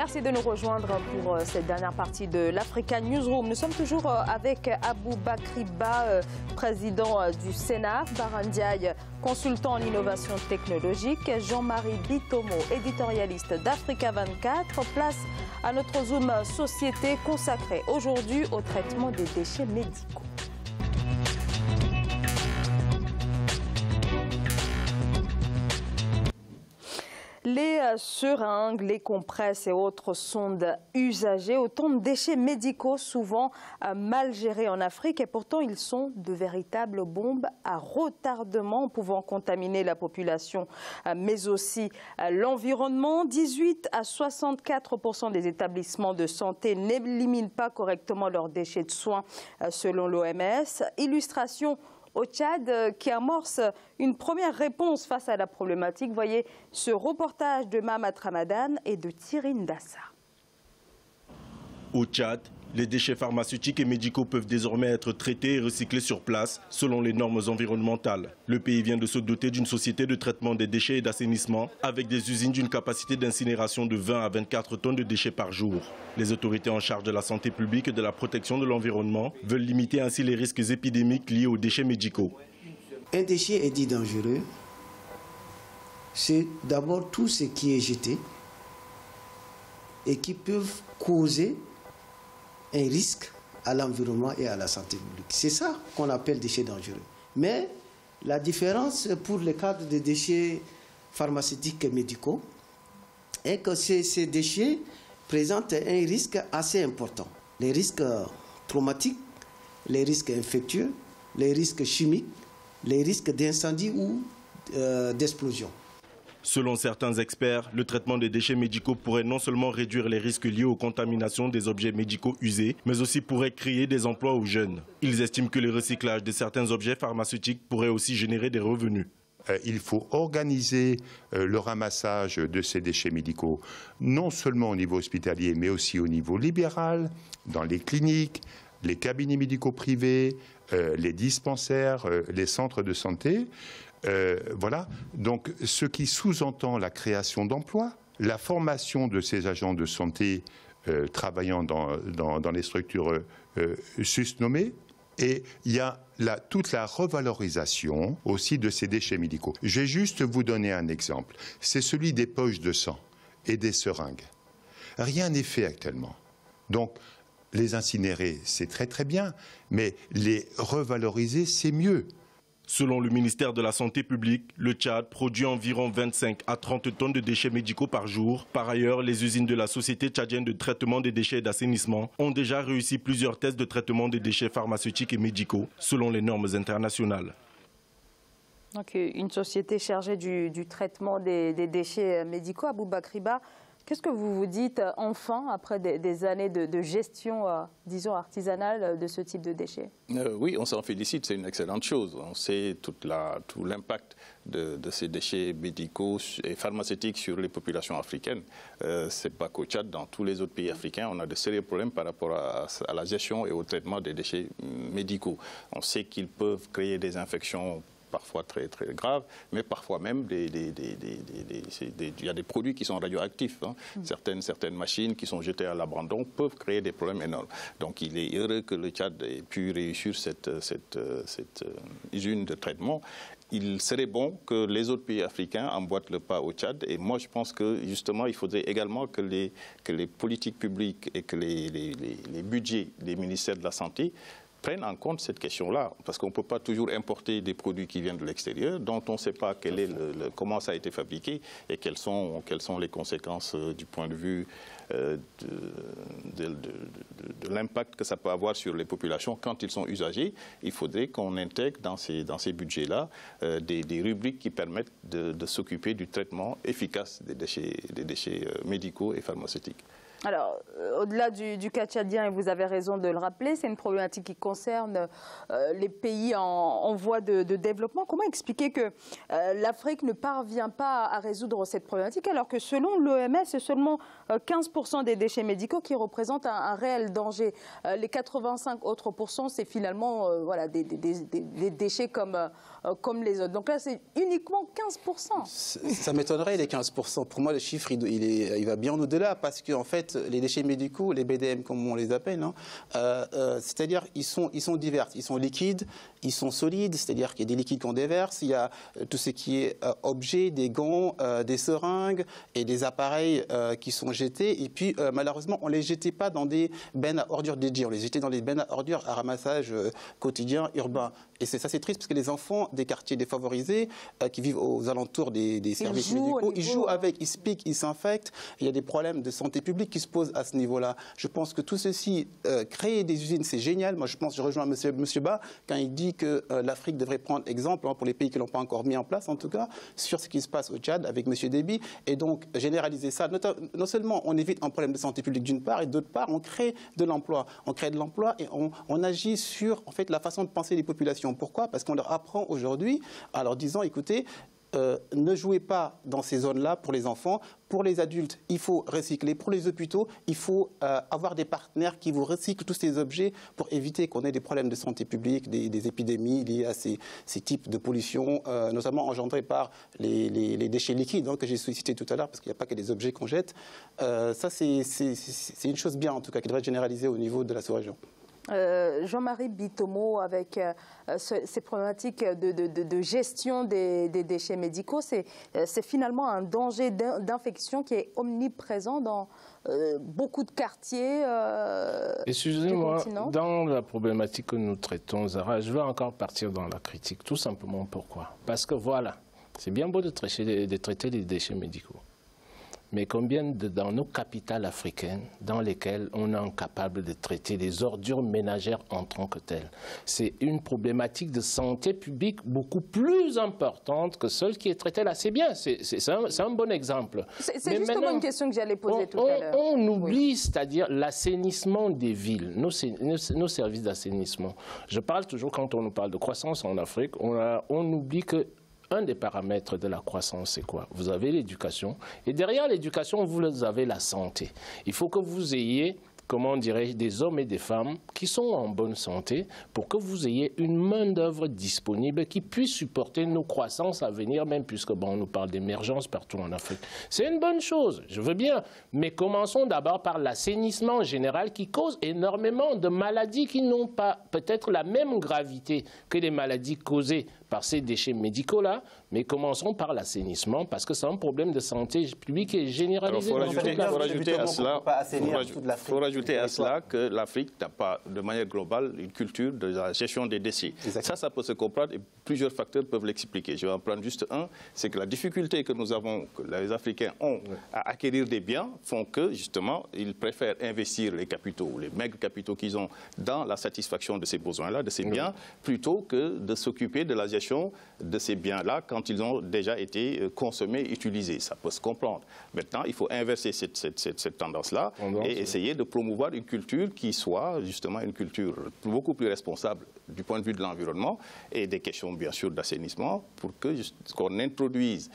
Merci de nous rejoindre pour cette dernière partie de l'Africa Newsroom. Nous sommes toujours avec Aboubakry Ba, président du Sénat, Bara Ndiaye, consultant en innovation technologique, Jean-Marie Bitomo, éditorialiste d'Africa 24. Place à notre Zoom Société consacré aujourd'hui au traitement des déchets médicaux. Les seringues, les compresses et autres sondes usagées, autant de déchets médicaux souvent mal gérés en Afrique et pourtant ils sont de véritables bombes à retardement pouvant contaminer la population mais aussi l'environnement. 18 à 64% des établissements de santé n'éliminent pas correctement leurs déchets de soins selon l'OMS. Illustration au Tchad qui amorce une première réponse face à la problématique. Voyez ce reportage de Mahamat Ramadan et de Thierry Ndassa. Au Tchad, les déchets pharmaceutiques et médicaux peuvent désormais être traités et recyclés sur place selon les normes environnementales. Le pays vient de se doter d'une société de traitement des déchets et d'assainissement avec des usines d'une capacité d'incinération de 20 à 24 tonnes de déchets par jour. Les autorités en charge de la santé publique et de la protection de l'environnement veulent limiter ainsi les risques épidémiques liés aux déchets médicaux. Un déchet est dit dangereux. C'est d'abord tout ce qui est jeté et qui peuvent causer un risque à l'environnement et à la santé publique. C'est ça qu'on appelle déchets dangereux. Mais la différence pour le cadre des déchets pharmaceutiques et médicaux est que ces déchets présentent un risque assez important. Les risques traumatiques, les risques infectieux, les risques chimiques, les risques d'incendie ou d'explosion. Selon certains experts, le traitement des déchets médicaux pourrait non seulement réduire les risques liés aux contaminations des objets médicaux usés, mais aussi pourrait créer des emplois aux jeunes. Ils estiment que le recyclage de certains objets pharmaceutiques pourrait aussi générer des revenus. Il faut organiser le ramassage de ces déchets médicaux, non seulement au niveau hospitalier, mais aussi au niveau libéral, dans les cliniques, les cabinets médicaux privés, les dispensaires, les centres de santé. Voilà, donc ce qui sous-entend la création d'emplois, la formation de ces agents de santé travaillant dans les structures susnommées, et il y a toute la revalorisation aussi de ces déchets médicaux. Je vais juste vous donner un exemple, c'est celui des poches de sang et des seringues. Rien n'est fait actuellement. Donc, les incinérer, c'est très très bien, mais les revaloriser, c'est mieux. Selon le ministère de la Santé publique, le Tchad produit environ 25 à 30 tonnes de déchets médicaux par jour. Par ailleurs, les usines de la Société tchadienne de traitement des déchets et d'assainissement ont déjà réussi plusieurs tests de traitement des déchets pharmaceutiques et médicaux selon les normes internationales. Donc, une société chargée du traitement des déchets médicaux, Aboubakry Ba. Qu'est-ce que vous vous dites enfin après des années de gestion, disons, artisanale de ce type de déchets? Oui, on s'en félicite, c'est une excellente chose. On sait tout l'impact de ces déchets médicaux et pharmaceutiques sur les populations africaines. Ce n'est pas qu'au Tchad, dans tous les autres pays africains, on a de sérieux problèmes par rapport à la gestion et au traitement des déchets médicaux. On sait qu'ils peuvent créer des infections parfois très, très graves, mais parfois même il y a des produits qui sont radioactifs. Hein. Certaines machines qui sont jetées à l'abandon peuvent créer des problèmes énormes. Donc il est heureux que le Tchad ait pu réussir cette usine de traitement. Il serait bon que les autres pays africains emboîtent le pas au Tchad. Et moi, je pense que, justement, il faudrait également que les politiques publiques et que les budgets des ministères de la Santé prennent en compte cette question-là, parce qu'on ne peut pas toujours importer des produits qui viennent de l'extérieur, dont on ne sait pas comment ça a été fabriqué et quelles sont les conséquences du point de vue de l'impact que ça peut avoir sur les populations quand ils sont usagés. Il faudrait qu'on intègre dans ces budgets-là des rubriques qui permettent de s'occuper du traitement efficace des déchets médicaux et pharmaceutiques. Alors, au-delà du cas tchadien, et vous avez raison de le rappeler, c'est une problématique qui concerne les pays en voie de développement. Comment expliquer que l'Afrique ne parvient pas à résoudre cette problématique alors que selon l'OMS, c'est seulement 15% des déchets médicaux qui représentent un réel danger. Les 85 autres pourcents, c'est finalement voilà, des déchets comme les autres. Donc là, c'est uniquement 15%. Ça m'étonnerait les 15%. Pour moi, le chiffre, il va bien au-delà parce qu'en fait, les déchets médicaux, les BDM comme on les appelle, hein, c'est-à-dire ils sont divers, ils sont liquides, ils sont solides, c'est-à-dire qu'il y a des liquides qu'on déverse, il y a tout ce qui est objet, des gants, des seringues et des appareils qui sont jetés. Et puis malheureusement, on ne les jetait pas dans des bennes à ordures dédiées, on les jetait dans des bennes à ordures à ramassage quotidien urbain. Et ça, c'est triste parce que les enfants des quartiers défavorisés qui vivent aux alentours des services médicaux, ils jouent avec, ils se piquent, ils s'infectent. Il y a des problèmes de santé publique qui se posent à ce niveau-là. Je pense que tout ceci, créer des usines, c'est génial. Moi, je rejoins Monsieur Ba quand il dit que l'Afrique devrait prendre exemple, hein, pour les pays qui ne l'ont pas encore mis en place, en tout cas, sur ce qui se passe au Tchad avec Monsieur Déby, et donc généraliser ça. Non seulement on évite un problème de santé publique d'une part, et d'autre part, on crée de l'emploi. On crée de l'emploi et on agit sur, en fait, la façon de penser des populations. Pourquoi? Parce qu'on leur apprend aujourd'hui, en leur disant, écoutez, ne jouez pas dans ces zones-là pour les enfants. Pour les adultes, il faut recycler. Pour les hôpitaux, il faut avoir des partenaires qui vous recyclent tous ces objets pour éviter qu'on ait des problèmes de santé publique, des épidémies liées à ces types de pollution, notamment engendrées par les déchets liquides, hein, que j'ai sollicité tout à l'heure, parce qu'il n'y a pas que des objets qu'on jette. Ça, c'est une chose bien, en tout cas, qui devrait être généralisée au niveau de la sous-région. Jean-Marie Bitomo, avec ces problématiques de gestion des déchets médicaux, c'est finalement un danger d'infection qui est omniprésent dans beaucoup de quartiers Excusez-moi, dans la problématique que nous traitons, Zara, je vais encore partir dans la critique. Tout simplement pourquoi? Parce que voilà, c'est bien beau de traiter les déchets médicaux. Mais combien dans nos capitales africaines dans lesquelles on est incapable de traiter les ordures ménagères en tant que telles? C'est une problématique de santé publique beaucoup plus importante que celle qui est traitée là. C'est bien, c'est un bon exemple. C'est justement une question que j'allais poser tout à l'heure. On oublie, c'est-à-dire l'assainissement des villes, nos services d'assainissement. Je parle toujours, quand on nous parle de croissance en Afrique, on oublie que un des paramètres de la croissance, c'est quoi? Vous avez l'éducation, et derrière l'éducation, vous avez la santé. Il faut que vous ayez, comment dirais-je, des hommes et des femmes qui sont en bonne santé pour que vous ayez une main-d'œuvre disponible qui puisse supporter nos croissances à venir, même puisque on nous parle d'émergence partout en Afrique. C'est une bonne chose, je veux bien, mais commençons d'abord par l'assainissement général qui cause énormément de maladies qui n'ont pas peut-être la même gravité que les maladies causées par ces déchets médicaux-là, mais commençons par l'assainissement, parce que c'est un problème de santé publique et généralisé. Il faut rajouter à cela que l'Afrique n'a pas, de manière globale, une culture de la gestion des déchets. Exactement. Ça peut se comprendre et plusieurs facteurs peuvent l'expliquer. Je vais en prendre juste un, c'est que la difficulté que nous avons, que les Africains ont à acquérir des biens, font que, justement, ils préfèrent investir les capitaux, les maigres capitaux qu'ils ont dans la satisfaction de ces besoins-là, de ces biens, plutôt que de s'occuper de la gestion de ces biens-là quand ils ont déjà été consommés, utilisés. Ça peut se comprendre. Maintenant, il faut inverser cette tendance-là et essayer de promouvoir une culture qui soit justement une culture beaucoup plus responsable du point de vue de l'environnement et des questions, bien sûr, d'assainissement pour qu'on introduise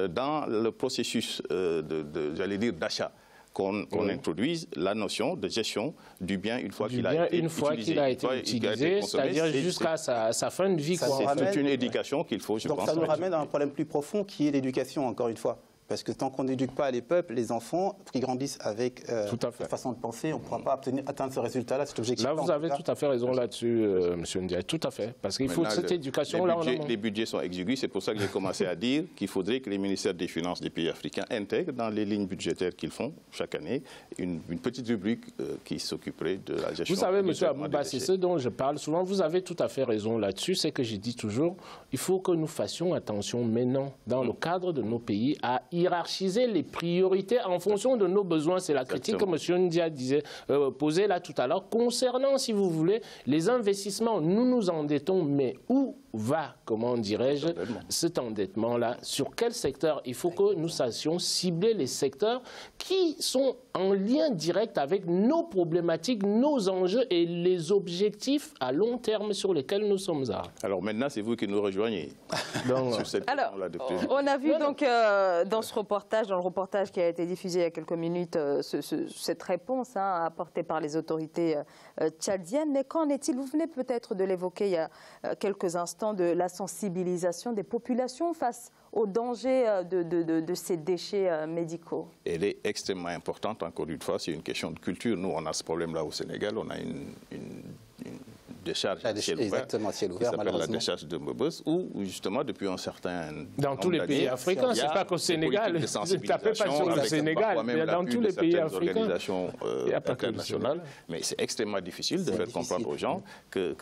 dans le processus j'allais dire, d'achat, qu'on introduise la notion de gestion du bien une fois qu'il a été utilisé, c'est-à-dire jusqu'à sa fin de vie. C'est une éducation qu'il faut, je pense. Donc ça nous ramène à un problème plus profond qui est l'éducation, encore une fois. Parce que tant qu'on n'éduque pas les peuples, les enfants, qui grandissent avec cette façon de penser, on ne pourra pas atteindre ce résultat-là, cet objectif. Là, vous avez tout à fait raison là-dessus, M. Ndiaye, tout à fait. Parce qu'il faut cette éducation-là. Les budgets sont exigus, c'est pour ça que j'ai commencé à dire qu'il faudrait que les ministères des Finances des pays africains intègrent dans les lignes budgétaires qu'ils font chaque année une petite rubrique qui s'occuperait de la gestion. Vous savez, M. Abouba, c'est ce dont je parle souvent. Vous avez tout à fait raison là-dessus. C'est que je dis toujours, il faut que nous fassions attention maintenant, dans le cadre de nos pays, à hiérarchiser les priorités en fonction de nos besoins. C'est la critique que M. Ndiaye posait là tout à l'heure. Concernant, si vous voulez, les investissements, nous nous endettons, mais où va, comment dirais-je, cet endettement-là? Sur quel secteur? Il faut que nous sachions cibler les secteurs qui sont en lien direct avec nos problématiques, nos enjeux et les objectifs à long terme sur lesquels nous sommes là. Alors maintenant, c'est vous qui nous rejoignez. Donc, sur cette question-là de plus. On a vu donc dans ce reportage, dans le reportage qui a été diffusé il y a quelques minutes, cette réponse apportée par les autorités tchadiennes. Mais qu'en est-il? Vous venez peut-être de l'évoquer il y a quelques instants, de la sensibilisation des populations face au danger de ces déchets médicaux. Elle est extrêmement importante, encore une fois, c'est une question de culture. Nous, on a ce problème-là au Sénégal, on a une décharge à ciel ouvert, qui s'appelle la décharge de Mbebes, où justement depuis un certain dans tous les pays africains, c'est pas qu'au Sénégal, ne tapez pas sur le Sénégal, mais dans tous les pays africains, organisations internationales, mais c'est extrêmement difficile de faire comprendre aux gens que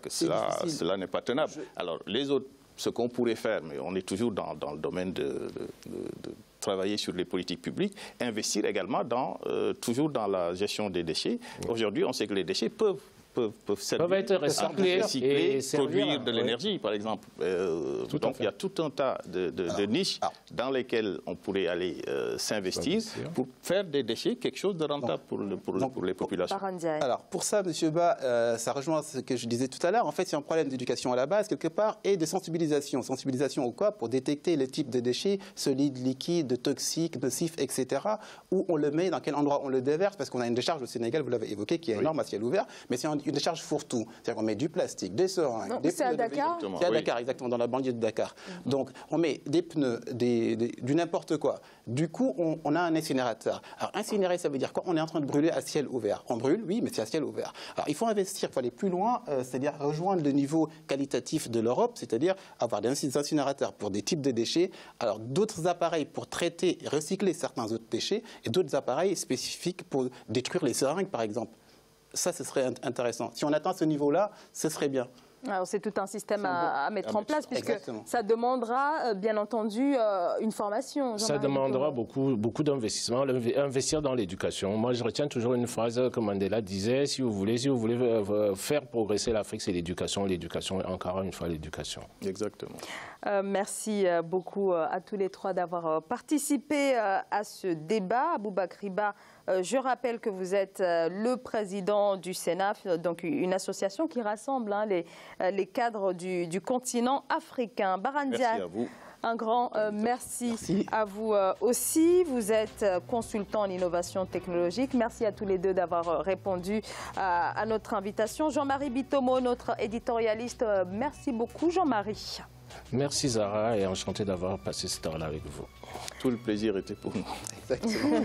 cela n'est pas tenable. Alors les autres, ce qu'on pourrait faire, mais on est toujours dans le domaine de travailler sur les politiques publiques, investir également toujours dans la gestion des déchets. Aujourd'hui, on sait que les déchets peuvent être recyclés, produire de l'énergie, par exemple. Donc, il y a tout un tas de niches dans lesquelles on pourrait aller s'investir pour faire des déchets quelque chose de rentable pour les populations. Alors, pour ça, M. Ba, ça rejoint ce que je disais tout à l'heure. En fait, c'est un problème d'éducation à la base, quelque part, et de sensibilisation. Sensibilisation au quoi? Pour détecter les types de déchets, solides, liquides, toxiques, nocifs, etc. Où on le met, dans quel endroit on le déverse, parce qu'on a une décharge au Sénégal, vous l'avez évoqué, qui est énorme à ciel ouvert, mais c'est une décharge fourre-tout. C'est-à-dire qu'on met du plastique, des seringues, des pneus. C'est à Dakar? C'est à Dakar, exactement, dans la banlieue de Dakar. Donc, on met des pneus, du n'importe quoi. Du coup, on a un incinérateur. Alors, incinérer, ça veut dire quoi? On est en train de brûler à ciel ouvert. On brûle, oui, mais c'est à ciel ouvert. Alors, il faut investir, il faut aller plus loin, c'est-à-dire rejoindre le niveau qualitatif de l'Europe, c'est-à-dire avoir des incinérateurs pour des types de déchets, alors d'autres appareils pour traiter et recycler certains autres déchets, et d'autres appareils spécifiques pour détruire les seringues, par exemple. Ça, ce serait intéressant. Si on atteint ce niveau-là, ce serait bien. Alors, c'est tout un système à mettre en place, puisque ça demandera, bien entendu, une formation. Ça demandera beaucoup d'investissement, investir dans l'éducation. Moi, je retiens toujours une phrase que Mandela disait, si vous voulez faire progresser l'Afrique, c'est l'éducation. L'éducation, encore une fois, l'éducation. Exactement. Merci beaucoup à tous les trois d'avoir participé à ce débat. Aboubakry Ba, je rappelle que vous êtes le président du CENAF, donc une association qui rassemble les cadres du continent africain. Baran Ndiaye, merci à vous. Un grand merci à vous aussi. Vous êtes consultant en innovation technologique. Merci à tous les deux d'avoir répondu à notre invitation. Jean-Marie Bitomo, notre éditorialiste, merci beaucoup Jean-Marie. Merci Zara et enchanté d'avoir passé ce temps-là avec vous. Tout le plaisir était pour nous. Exactement.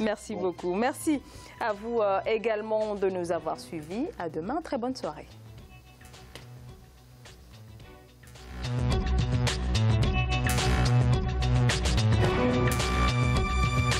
Merci beaucoup. Merci à vous également de nous avoir suivis. À demain. Très bonne soirée.